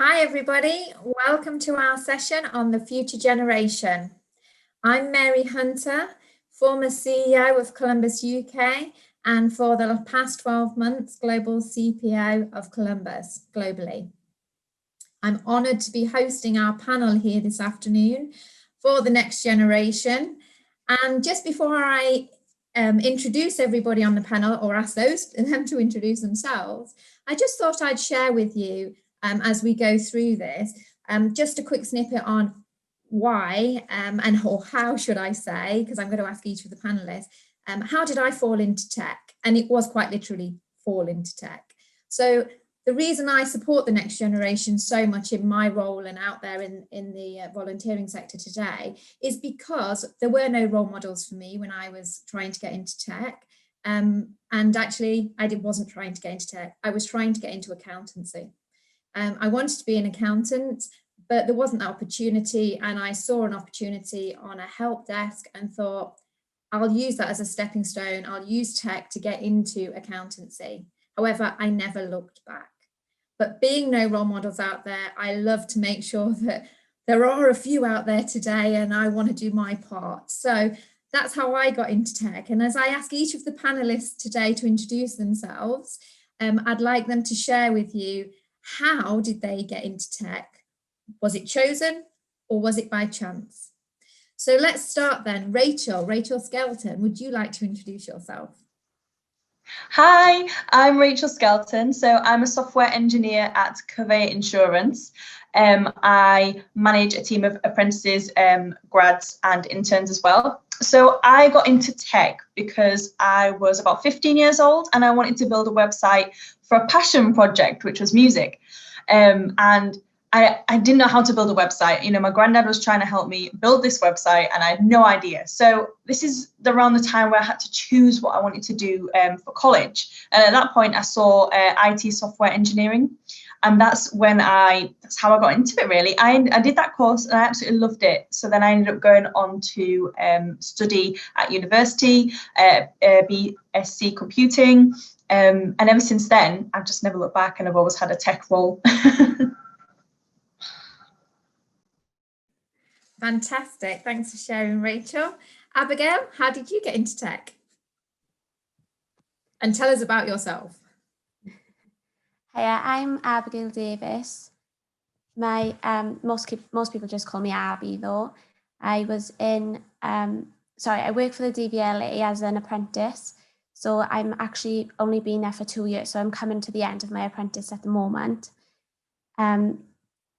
Hi everybody, welcome to our session on the future generation. I'm Mary Hunter, former CEO of Columbus UK and for the past 12 months global CPO of Columbus globally. I'm honoured to be hosting our panel here this afternoon for the next generation. And just before I introduce everybody on the panel or ask them to introduce themselves, I just thought I'd share with you as we go through this, just a quick snippet on why or how should I say, because I'm going to ask each of the panelists, how did I fall into tech? And it was quite literally fall into tech. So the reason I support the next generation so much in my role and out there in the volunteering sector today is because there were no role models for me when I was trying to get into tech. And actually, I wasn't trying to get into tech. I was trying to get into accountancy. I wanted to be an accountant, but there wasn't that opportunity. And I saw an opportunity on a help desk and thought, I'll use that as a stepping stone. I'll use tech to get into accountancy. However, I never looked back. But being no role models out there, I love to make sure that there are a few out there today and I want to do my part. So that's how I got into tech. And as I ask each of the panelists today to introduce themselves, I'd like them to share with you, how did they get into tech? Was it chosen or was it by chance? So let's start then. Rachel Skelton, would you like to introduce yourself? Hi, I'm Rachel Skelton. So I'm a software engineer at Covey Insurance. I manage a team of apprentices, grads and interns as well. So I got into tech because I was about 15 years old and I wanted to build a website for a passion project, which was music. And I didn't know how to build a website. You know, my granddad was trying to help me build this website and I had no idea. So this is around the time where I had to choose what I wanted to do for college. And at that point, I saw IT software engineering. And that's how I got into it, really. I did that course and I absolutely loved it. So then I ended up going on to study at university, BSc computing. And ever since then, I've just never looked back and I've always had a tech role. Fantastic. Thanks for sharing, Rachel. Abigail, how did you get into tech? And tell us about yourself. Hiya, I'm Abigail Davis. Most people just call me Abby though. I work for the DVLA as an apprentice. So I'm actually only been there for 2 years. So I'm coming to the end of my apprentice at the moment.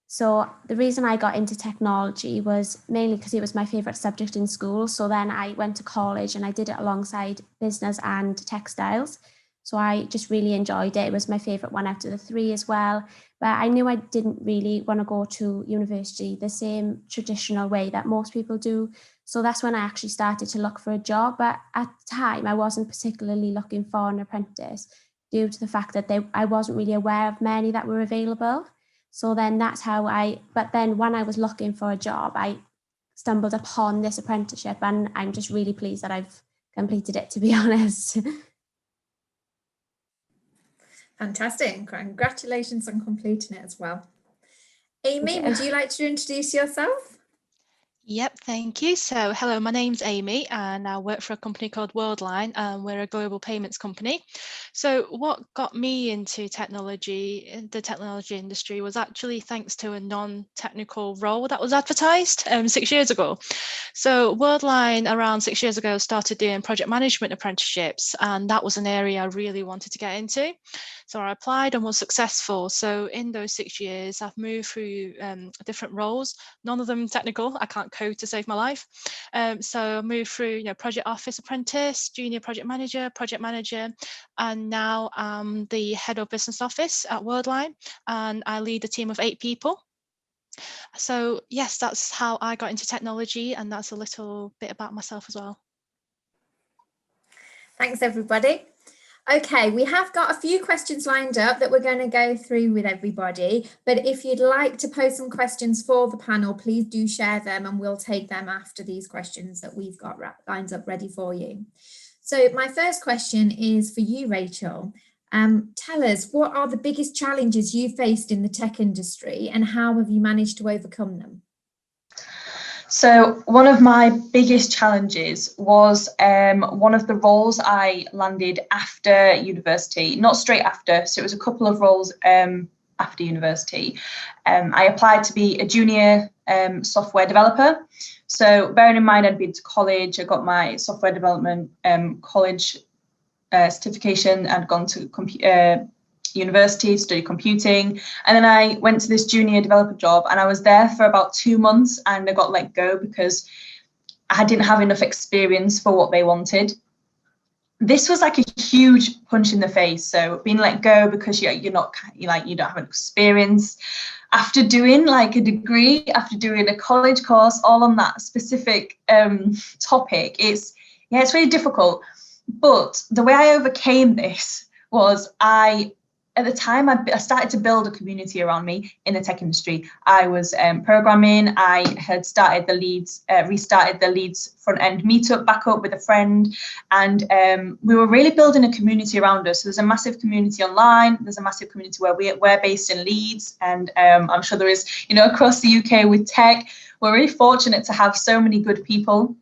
So the reason I got into technology was mainly because it was my favourite subject in school. So then I went to college and I did it alongside business and textiles. So I just really enjoyed it. It was my favourite one out of the three as well. But I knew I didn't really want to go to university the same traditional way that most people do. So that's when I actually started to look for a job. But at the time, I wasn't particularly looking for an apprentice due to the fact that I wasn't really aware of many that were available. So then that's how but then when I was looking for a job, I stumbled upon this apprenticeship and I'm just really pleased that I've completed it, to be honest. Fantastic. Congratulations on completing it as well. Amy, would you like to introduce yourself? Yep, thank you. So hello, my name's Amy and I work for a company called Worldline and we're a global payments company. So what got me into the technology industry was actually thanks to a non-technical role that was advertised 6 years ago. So Worldline around 6 years ago started doing project management apprenticeships and that was an area I really wanted to get into. So I applied and was successful. So in those 6 years, I've moved through different roles, none of them technical. I can't code to save my life. So I moved through, project office apprentice, junior project manager, and now I'm the head of business office at Worldline, and I lead a team of 8 people. So yes, that's how I got into technology, and that's a little bit about myself as well. Thanks, everybody. Okay, we have got a few questions lined up that we're going to go through with everybody, but if you'd like to post some questions for the panel, please do share them and we'll take them after these questions that we've got lined up ready for you. So my first question is for you, Rachel. Tell us, what are the biggest challenges you faced in the tech industry and how have you managed to overcome them? So one of my biggest challenges was one of the roles I landed after university, not straight after, so it was a couple of roles after university. I applied to be a junior software developer. So bearing in mind I'd been to college, I got my software development college certification, I'd gone to university to study computing, and then I went to this junior developer job and I was there for about 2 months and I got let go because I didn't have enough experience for what they wanted. This was like a huge punch in the face. So being let go because you don't have experience after doing like a degree, after doing a college course, all on that specific topic. It's really difficult. But the way I overcame this was at the time, I started to build a community around me in the tech industry. I was programming. I had restarted the Leeds front end meetup back up with a friend, and we were really building a community around us. So there's a massive community online. There's a massive community where we're based in Leeds, and I'm sure there is, across the UK with tech. We're really fortunate to have so many good people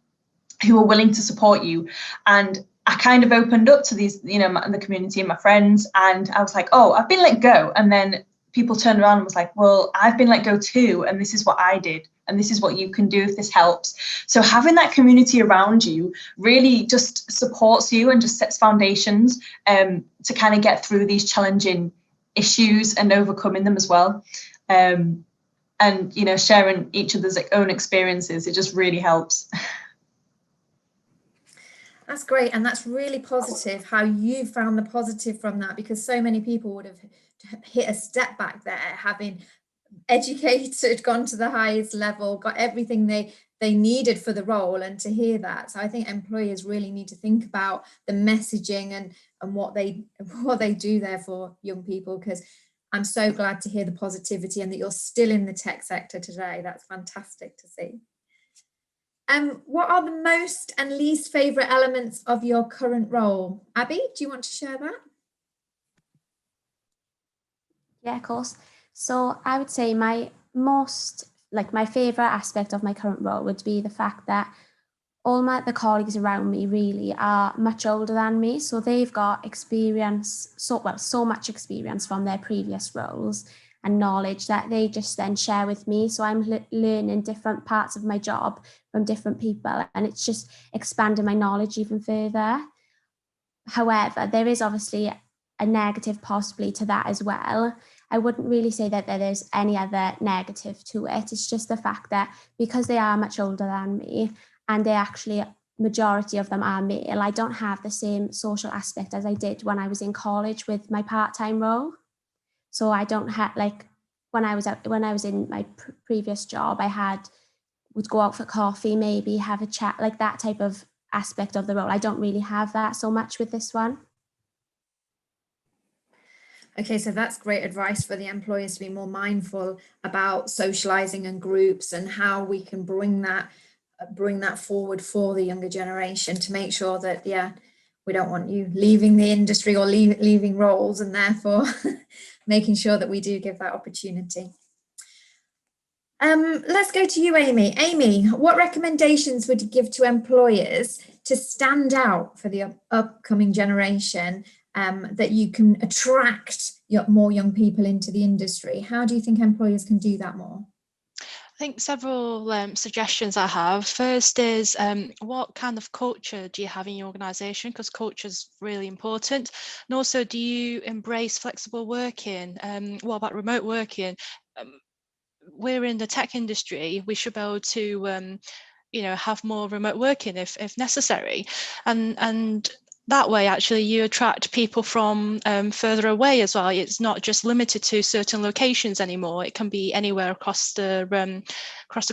who are willing to support you. And I kind of opened up to these, the community and my friends, and I was like, oh, I've been let go. And then people turned around and was like, well, I've been let go too. And this is what I did. And this is what you can do if this helps. So having that community around you really just supports you and just sets foundations to kind of get through these challenging issues and overcoming them as well. And, sharing each other's own experiences, it just really helps. That's great. And that's really positive how you found the positive from that, because so many people would have hit a step back there, having educated, gone to the highest level, got everything they needed for the role, and to hear that. So I think employers really need to think about the messaging and what they do there for young people, because I'm so glad to hear the positivity and that you're still in the tech sector today. That's fantastic to see. What are the most and least favourite elements of your current role? Abby, do you want to share that? Yeah, of course. So I would say my favourite aspect of my current role would be the fact that all the colleagues around me really are much older than me. So they've got experience, so much experience from their previous roles and knowledge that they just then share with me. So I'm learning different parts of my job from different people, and it's just expanding my knowledge even further. However, there is obviously a negative possibly to that as well. I wouldn't really say that there's any other negative to it. It's just the fact that because they are much older than me, and they actually, majority of them are male, I don't have the same social aspect as I did when I was in college with my part-time role. So I don't have, when I was in my previous job, would go out for coffee, maybe have a chat, like that type of aspect of the role. I don't really have that so much with this one. Okay, so that's great advice for the employers to be more mindful about socializing and groups and how we can bring that forward for the younger generation to make sure that, we don't want you leaving the industry or leaving roles, and therefore making sure that we do give that opportunity. Let's go to you, Amy. Amy, what recommendations would you give to employers to stand out for the upcoming generation, that you can attract more young people into the industry? How do you think employers can do that more? I think several suggestions I have. First is what kind of culture do you have in your organisation? Because culture is really important. And also, do you embrace flexible working? What about remote working? We're in the tech industry. We should be able to, have more remote working if necessary, and that way actually you attract people from further away as well. It's not just limited to certain locations anymore. It can be anywhere across the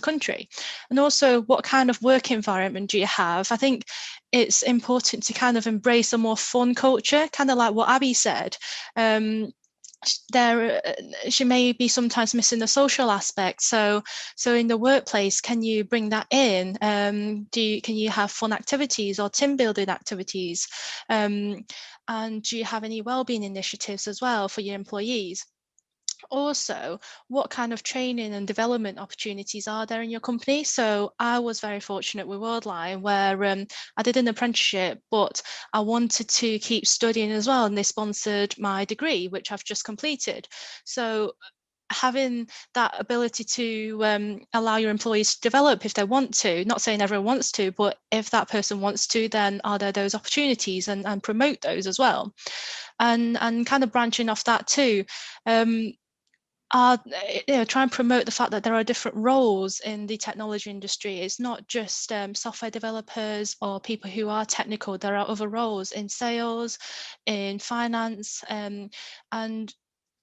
country. And also, what kind of work environment do you have? I think it's important to kind of embrace a more fun culture, kind of like what Abby said. She may be sometimes missing the social aspect, so in the workplace, can you bring that in? Can you have fun activities or team building activities? And do you have any wellbeing initiatives as well for your employees? Also, what kind of training and development opportunities are there in your company? So I was very fortunate with Worldline, where I did an apprenticeship, but I wanted to keep studying as well, and they sponsored my degree, which I've just completed. So having that ability to allow your employees to develop if they want to, not saying everyone wants to, but if that person wants to, then are there those opportunities, and promote those as well? And kind of branching off that too, try and promote the fact that there are different roles in the technology industry. It's not just software developers or people who are technical. There are other roles in sales, in finance, and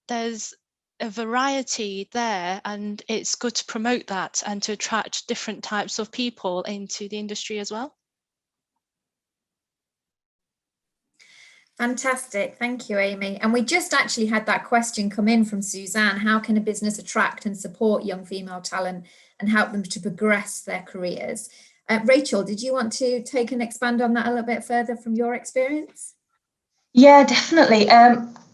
there's a variety there, and it's good to promote that and to attract different types of people into the industry as well. Fantastic. Thank you, Amy. And we just actually had that question come in from Suzanne. How can a business attract and support young female talent and help them to progress their careers? Rachel, did you want to take and expand on that a little bit further from your experience? Yeah, definitely.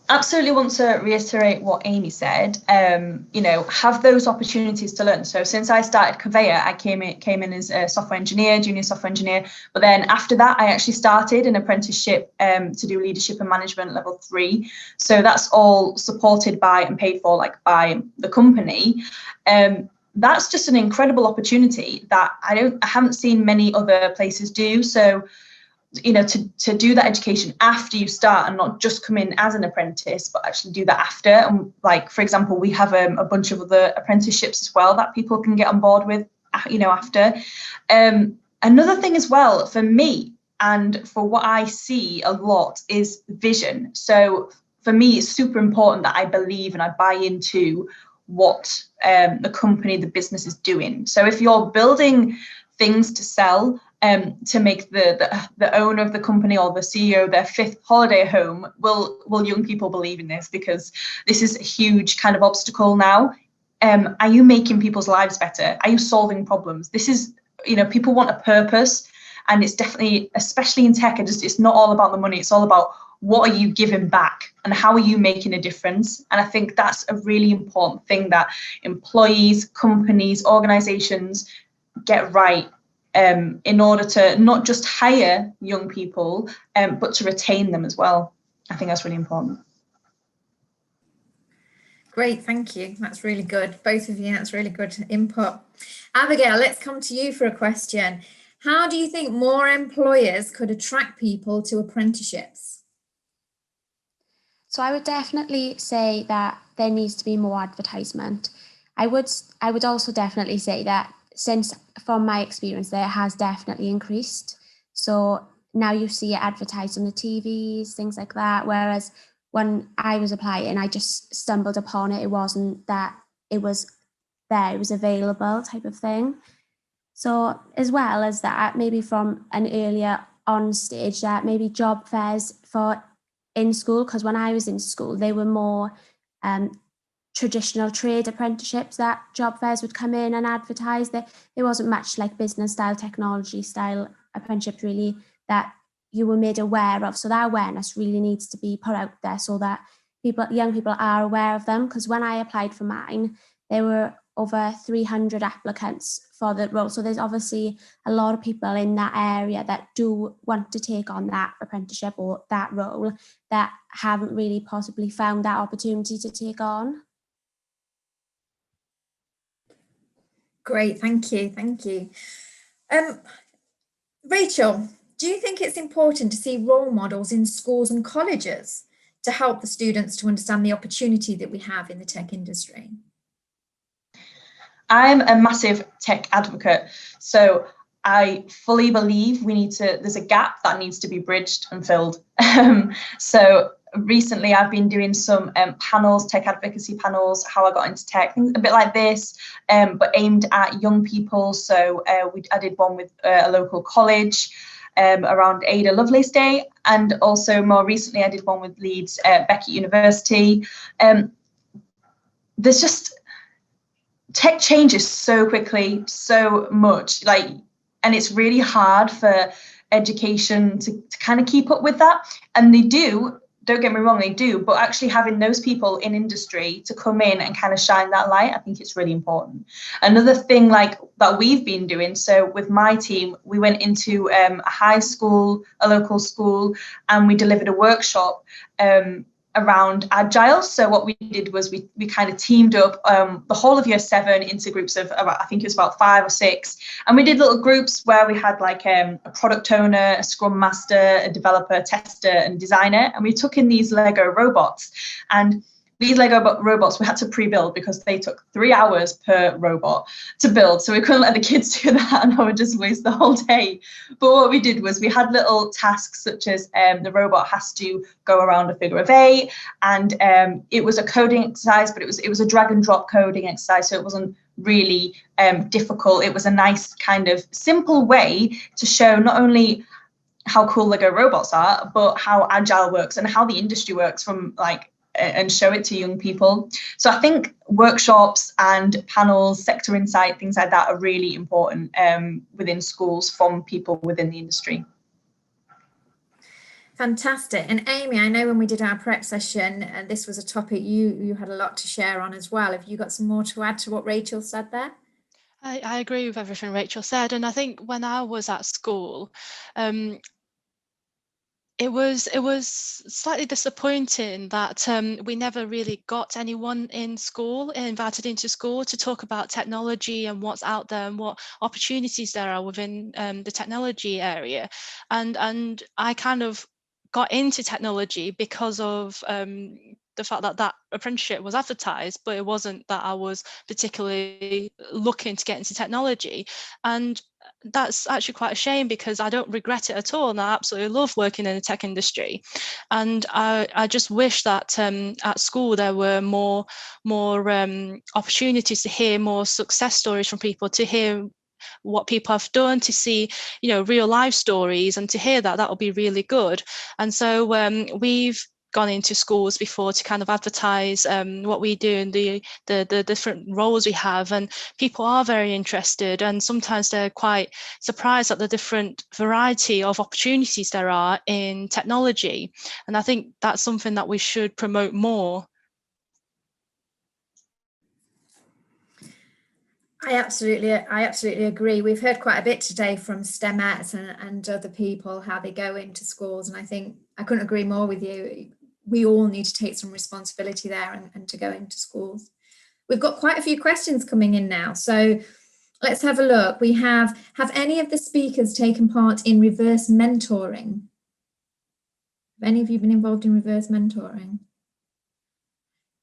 Absolutely want to reiterate what Amy said. Have those opportunities to learn. So since I started Conveyor, I came in as a software engineer, junior software engineer. But then after that, I actually started an apprenticeship to do leadership and management level 3. So that's all supported by and paid for by the company. That's just an incredible opportunity that I haven't seen many other places do. So to do that education after you start, and not just come in as an apprentice, but actually do that after. And for example, we have a bunch of other apprenticeships as well that people can get on board with, after. Another thing as well for me, and for what I see a lot, is vision. So for me, it's super important that I believe and I buy into what the company, the business is doing. So if you're building things to sell, to make the owner of the company or the CEO their 5th holiday home, will young people believe in this? Because this is a huge kind of obstacle now. Are you making people's lives better? Are you solving problems? This is, people want a purpose, and it's definitely, especially in tech, it's not all about the money. It's all about what are you giving back and how are you making a difference? And I think that's a really important thing that employees, companies, organizations get right, in order to not just hire young people, but to retain them as well. I think that's really important. Great, thank you. That's really good. Both of you, that's really good input. Abigail, let's come to you for a question. How do you think more employers could attract people to apprenticeships? So I would definitely say that there needs to be more advertisement. I would also definitely say that since, from my experience, there has definitely increased. So now you see it advertised on the TVs, things like that. Whereas when I was applying, I just stumbled upon it. It wasn't that it was there, it was available type of thing. So as well as that, maybe from an earlier on stage, that maybe job fairs for in school, because when I was in school, they were more traditional trade apprenticeships that job fairs would come in and advertise. There wasn't much like business style, technology style apprenticeships really that you were made aware of. So that awareness really needs to be put out there so that young people are aware of them. Because when I applied for mine, there were over 300 applicants for the role. So there's obviously a lot of people in that area that do want to take on that apprenticeship or that role that haven't really possibly found that opportunity to take on. Great, thank you, thank you. Rachel, do you think it's important to see role models in schools and colleges to help the students to understand the opportunity that we have in the tech industry? I'm a massive tech advocate, so I fully believe there's a gap that needs to be bridged and filled. So recently I've been doing some panels, tech advocacy panels, how I got into tech, things a bit like this, but aimed at young people. So I did one with a local college around Ada Lovelace Day, and also more recently I did one with Leeds Beckett University. There's just, tech changes so quickly, so much, and it's really hard for education to kind of keep up with that. And they do, don't get me wrong, they do, but actually having those people in industry to come in and kind of shine that light, I think it's really important. Another thing like that we've been doing, so with my team, we went into a high school, a local school, and we delivered a workshop around Agile. So what we did was we kind of teamed up the whole of year 7 into groups of about, I think it was about 5 or 6, and we did little groups where we had like a product owner, a scrum master, a developer, a tester and designer, and we took in these Lego robots. And these Lego robots we had to pre-build because they took 3 hours per robot to build. So we couldn't let the kids do that and I would just waste the whole day. But what we did was we had little tasks such as the robot has to go around a figure of 8, and it was a coding exercise, but it was a drag and drop coding exercise. So it wasn't really difficult. It was a nice kind of simple way to show not only how cool Lego robots are, but how Agile works and how the industry works from like, and show it to young people. So I think workshops and panels, sector insight, things like that are really important within schools from people within the industry. Fantastic. And Amy, I know when we did our prep session, and this was a topic you had a lot to share on as well. Have you got some more to add to what Rachel said there? I agree with everything Rachel said, and I think when I was at school, it was slightly disappointing that we never really got anyone in school, invited into school to talk about technology and what's out there and what opportunities there are within the technology area. And I kind of got into technology because of the fact that that apprenticeship was advertised, but it wasn't that I was particularly looking to get into technology. And that's actually quite a shame because I don't regret it at all, and I absolutely love working in the tech industry. And I just wish that at school there were more opportunities to hear more success stories from people, to hear what people have done, to see, you know, real life stories, and to hear that will be really good. And so we've gone into schools before to kind of advertise what we do and the different roles we have, and people are very interested, and sometimes they're quite surprised at the different variety of opportunities there are in technology. And I think that's something that we should promote more. I absolutely agree. We've heard quite a bit today from STEMettes and other people, how they go into schools, and I think I couldn't agree more with you. We all need to take some responsibility there and to go into schools. We've got quite a few questions coming in now, so let's have a look. We have any of the speakers taken part in reverse mentoring? Have any of you been involved in reverse mentoring?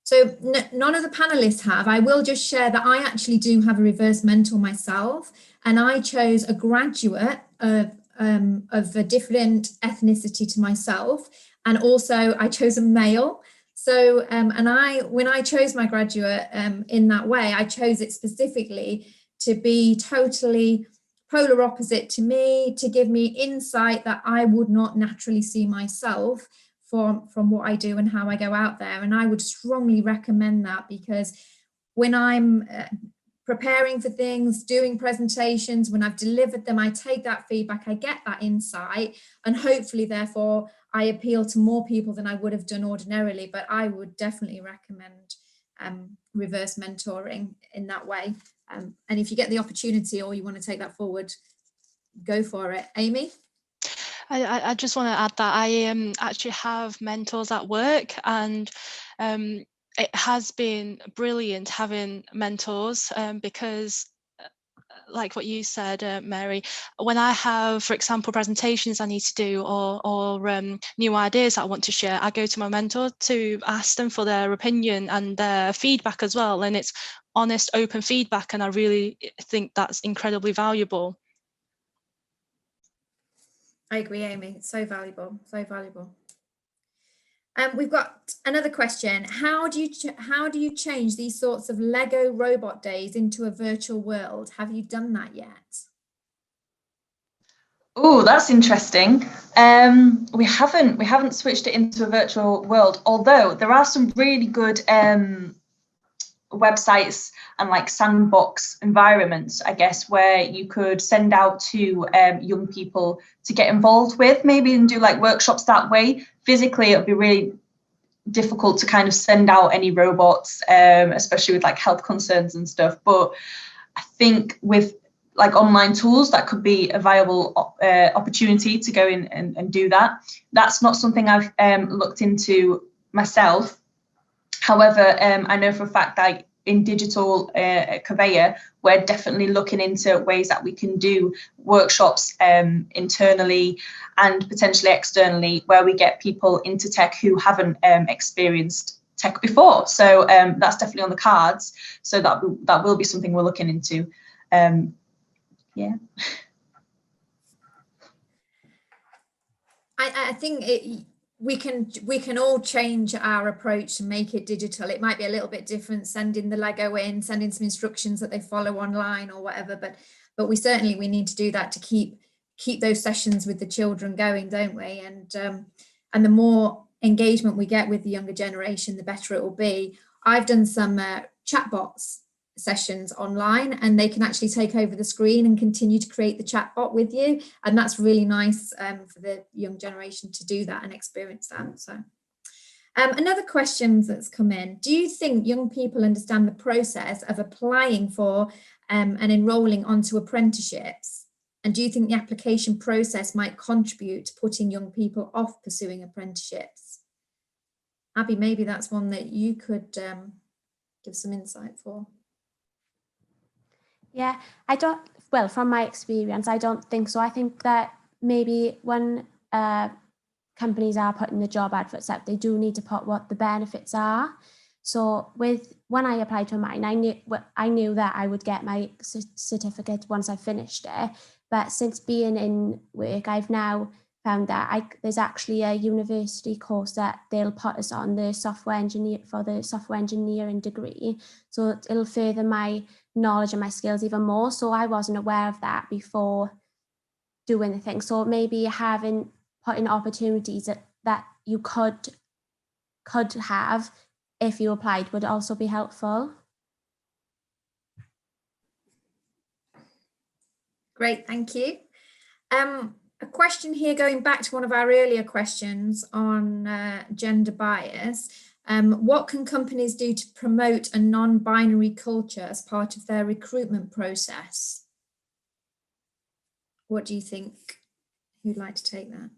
So none of the panelists have. I will just share that I actually do have a reverse mentor myself, and I chose a graduate of a different ethnicity to myself, and also I chose a male. So when I chose my graduate in that way, I chose it specifically to be totally polar opposite to me, to give me insight that I would not naturally see myself from what I do and how I go out there. And I would strongly recommend that, because when I'm preparing for things, doing presentations, when I've delivered them, I take that feedback, I get that insight, and hopefully therefore I appeal to more people than I would have done ordinarily. But I would definitely recommend reverse mentoring in that way. And if you get the opportunity or you want to take that forward, go for it. Amy? I just want to add that I actually have mentors at work, and it has been brilliant having mentors because like what you said, Mary, when I have, for example, presentations I need to do or new ideas that I want to share, I go to my mentor to ask them for their opinion and their feedback as well. And it's honest, open feedback, and I really think that's incredibly valuable. I agree, Amy. It's so valuable, so valuable. We've got another question. How do you change these sorts of Lego robot days into a virtual world? Have you done that yet? Oh, that's interesting. We haven't switched it into a virtual world, although there are some really good websites and like sandbox environments, I guess, where you could send out to young people to get involved with, maybe, and do like workshops that way. Physically, it would be really difficult to kind of send out any robots, especially with like health concerns and stuff. But I think with like online tools, that could be a viable opportunity to go in and do that. That's not something I've looked into myself. However, I know for a fact that in digital Conveyor, we're definitely looking into ways that we can do workshops internally and potentially externally, where we get people into tech who haven't experienced tech before. So that's definitely on the cards. So that will be something we're looking into. Yeah. I think we can all change our approach to make it digital. It might be a little bit different, sending the Lego in, sending some instructions that they follow online or whatever, but we need to do that to keep those sessions with the children going, don't we? And the more engagement we get with the younger generation, the better it will be. I've done some chatbots sessions online, and they can actually take over the screen and continue to create the chatbot with you, and that's really nice for the young generation to do that and experience that. So another question that's come in: do you think young people understand the process of applying for and enrolling onto apprenticeships, and do you think the application process might contribute to putting young people off pursuing apprenticeships? Abby, maybe that's one that you could give some insight for. Yeah, well, from my experience, I don't think so. I think that maybe when companies are putting the job adverts out, they do need to put what the benefits are. So when I applied for mine, I knew that I would get my certificate once I finished it. But since being in work, I've now found that there's actually a university course that they'll put us on, the software engineering degree. So it'll further my knowledge and my skills even more. So I wasn't aware of that before doing the thing. So maybe putting opportunities that you could have if you applied would also be helpful. Great, thank you. A question here, going back to one of our earlier questions on gender bias. What can companies do to promote a non-binary culture as part of their recruitment process? What do you think? Who'd like to take that?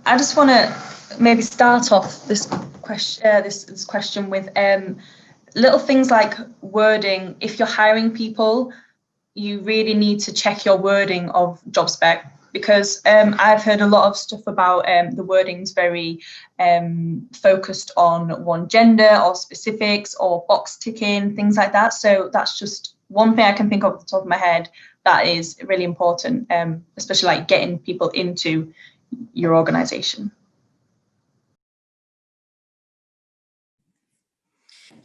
I just want to maybe start off this question with little things like wording. If you're hiring people, you really need to check your wording of job spec, because I've heard a lot of stuff about the wording's very focused on one gender or specifics or box ticking, things like that. So that's just one thing I can think of off the top of my head that is really important, especially like getting people into your organization.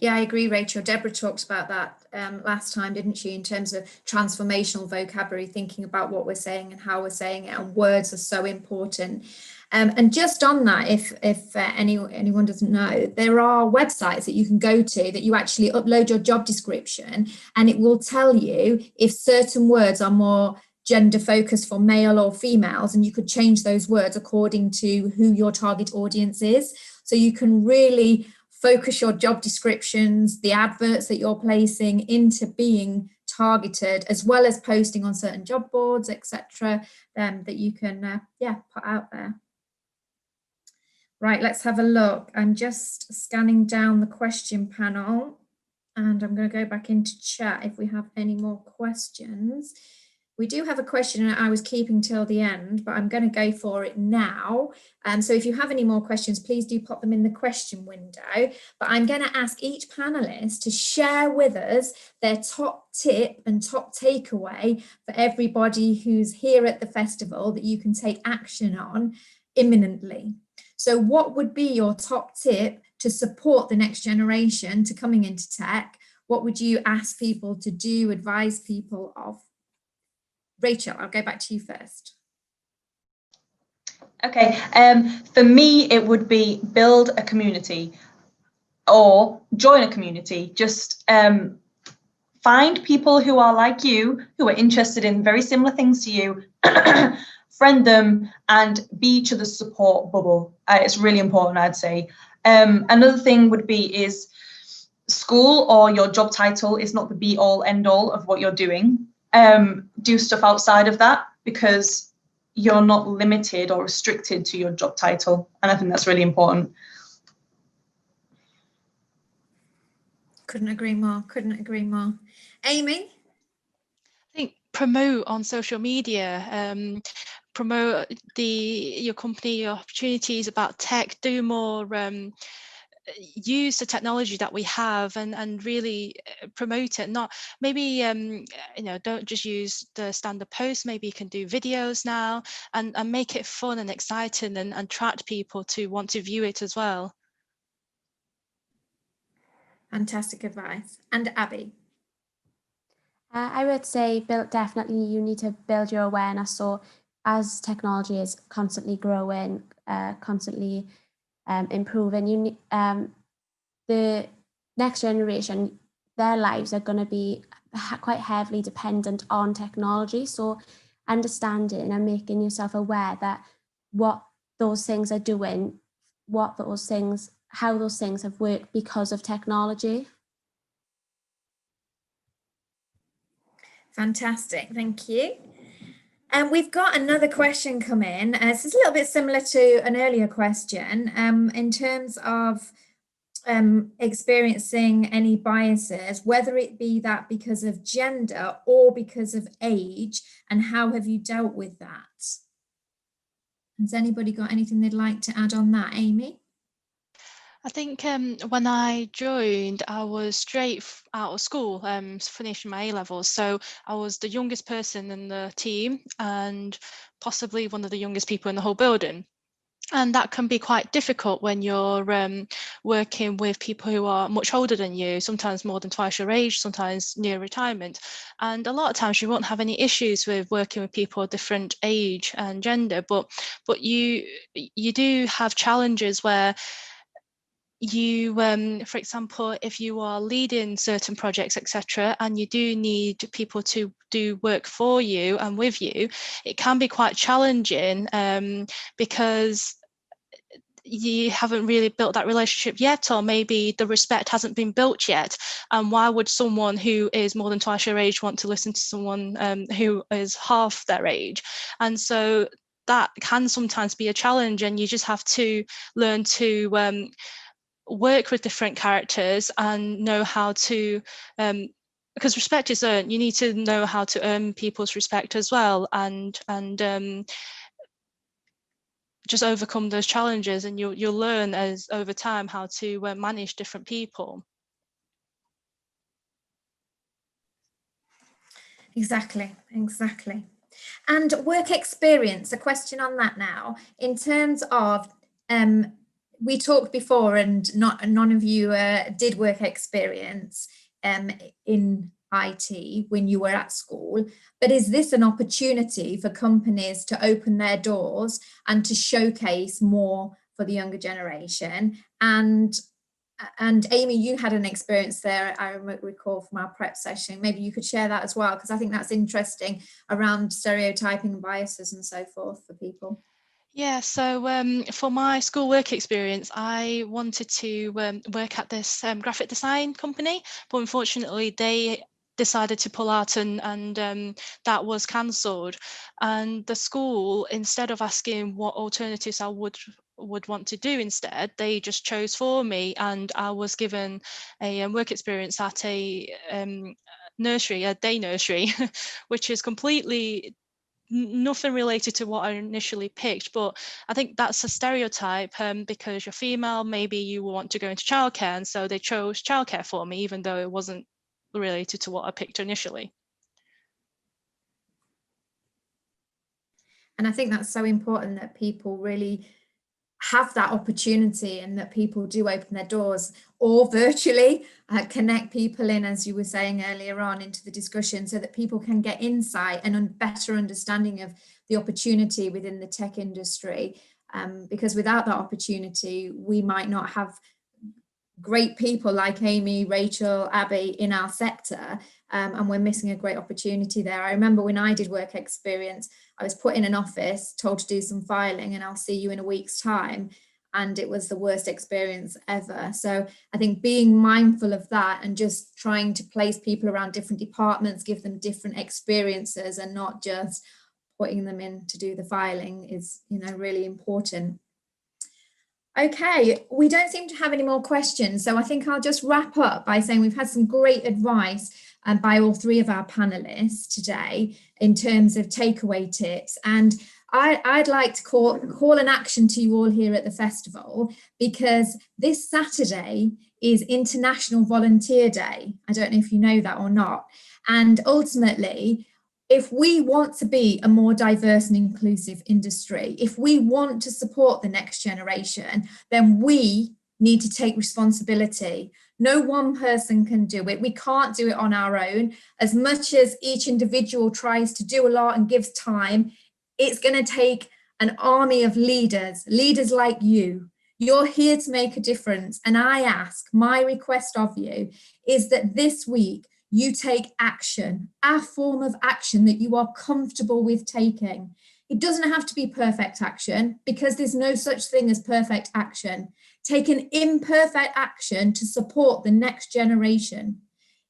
Yeah, I agree, Rachel. Deborah talked about that last time, didn't she, in terms of transformational vocabulary, thinking about what we're saying and how we're saying it, and words are so important. And just on that, if anyone doesn't know, there are websites that you can go to that you actually upload your job description, and it will tell you if certain words are more gender focused for male or females, and you could change those words according to who your target audience is. So you can really focus your job descriptions, the adverts that you're placing, into being targeted, as well as posting on certain job boards, etc., that you can put out there. Right, let's have a look. I'm just scanning down the question panel, and I'm going to go back into chat if we have any more questions. We do have a question I was keeping till the end, but I'm going to go for it now. So if you have any more questions, please do pop them in the question window. But I'm going to ask each panelist to share with us their top tip and top takeaway for everybody who's here at the festival that you can take action on imminently. So what would be your top tip to support the next generation to coming into tech? What would you ask people to do, advise people of? Rachel, I'll go back to you first. Okay, for me, it would be build a community. or join a community. Just find people who are like you, who are interested in very similar things to you, friend them, and be each other's support bubble. It's really important, I'd say. Another thing would be is school or your job title is not the be all end all of what you're doing. Do stuff outside of that, because you're not limited or restricted to your job title. And I think that's really important. Couldn't agree more, couldn't agree more. Amy? I think promote on social media, promote your company, your opportunities about tech, do more, use the technology that we have and really promote it. Not maybe you know, don't just use the standard post. Maybe you can do videos now and make it fun and exciting and attract people to want to view it as well. Fantastic advice. And Abby? I would say definitely you need to build your awareness. So as technology is constantly growing, constantly improving, the next generation, their lives are going to be quite heavily dependent on technology. So understanding and making yourself aware that what those things are doing, how those things have worked because of technology. Fantastic, thank you. And we've got another question come in. This is a little bit similar to an earlier question in terms of experiencing any biases, whether it be that because of gender or because of age, and how have you dealt with that? Has anybody got anything they'd like to add on that? Amy? I think when I joined, I was straight out of school, finishing my A-levels. So I was the youngest person in the team and possibly one of the youngest people in the whole building. And that can be quite difficult when you're working with people who are much older than you, sometimes more than twice your age, sometimes near retirement. And a lot of times you won't have any issues with working with people of different age and gender, but you do have challenges where you, for example, if you are leading certain projects, etc., and you do need people to do work for you and with you, it can be quite challenging because you haven't really built that relationship yet, or maybe the respect hasn't been built yet. And why would someone who is more than twice your age want to listen to someone who is half their age? And so that can sometimes be a challenge, and you just have to learn to work with different characters and know how to because respect is earned. You need to know how to earn people's respect as well, and just overcome those challenges, and you'll learn as over time how to manage different people. Exactly. And work experience, a question on that now, in terms of we talked before, and none of you did work experience in IT when you were at school, but is this an opportunity for companies to open their doors and to showcase more for the younger generation? And Amy, you had an experience there, I recall from our prep session. Maybe you could share that as well, because I think that's interesting around stereotyping and biases and so forth for people. Yeah, so for my school work experience, I wanted to work at this graphic design company, but unfortunately they decided to pull out, and that was cancelled. And the school, instead of asking what alternatives I would want to do instead, they just chose for me, and I was given a work experience at a nursery, a day nursery, which is completely nothing related to what I initially picked. But I think that's a stereotype because you're female, maybe you want to go into childcare, and so they chose childcare for me, even though it wasn't related to what I picked initially. And I think that's so important, that people really have that opportunity, and that people do open their doors, or virtually connect people in, as you were saying earlier on, into the discussion, so that people can get insight and a better understanding of the opportunity within the tech industry. Because without that opportunity, we might not have great people like Amy, Rachel, Abby in our sector, and we're missing a great opportunity there. I remember when I did work experience, I was put in an office, told to do some filing, and I'll see you in a week's time. And it was the worst experience ever. So I think being mindful of that and just trying to place people around different departments, give them different experiences and not just putting them in to do the filing is, you know, really important. Okay, we don't seem to have any more questions, so I think I'll just wrap up by saying we've had some great advice by all three of our panelists today in terms of takeaway tips. And I'd like to call an action to you all here at the festival, because this Saturday is International Volunteer Day. I don't know if you know that or not. And ultimately, if we want to be a more diverse and inclusive industry, if we want to support the next generation, then we need to take responsibility. No one person can do it. We can't do it on our own. As much as each individual tries to do a lot and gives time, it's going to take an army of leaders like you. You're here to make a difference. And I ask, my request of you is that this week, you take action, a form of action that you are comfortable with taking. It doesn't have to be perfect action, because there's no such thing as perfect action. Take an imperfect action to support the next generation.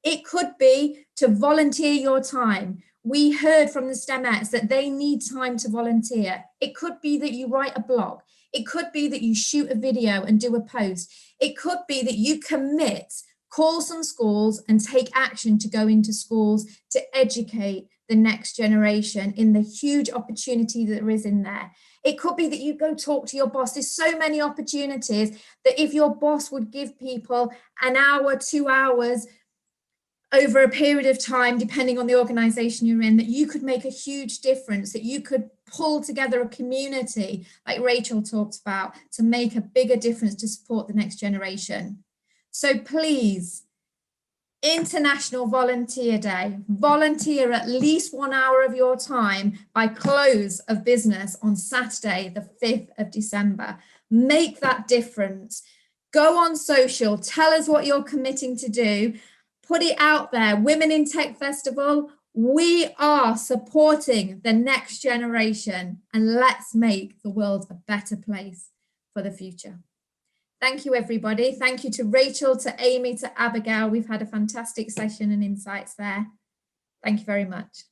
It could be to volunteer your time. We heard from the STEMettes that they need time to volunteer. It could be that you write a blog. It could be that you shoot a video and do a post. It could be that you commit, call some schools and take action to go into schools to educate the next generation in the huge opportunity that there is in there. It could be that you go talk to your boss. There's so many opportunities that if your boss would give people an hour, 2 hours over a period of time, depending on the organization you're in, that you could make a huge difference, that you could pull together a community like Rachel talked about to make a bigger difference to support the next generation. So please, International Volunteer Day, volunteer at least 1 hour of your time by close of business on Saturday, the 5th of December. Make that difference. Go on social, tell us what you're committing to do, put it out there. Women in Tech Festival, we are supporting the next generation, and let's make the world a better place for the future. Thank you, everybody. Thank you to Rachel, to Amy, to Abigail. We've had a fantastic session and insights there. Thank you very much.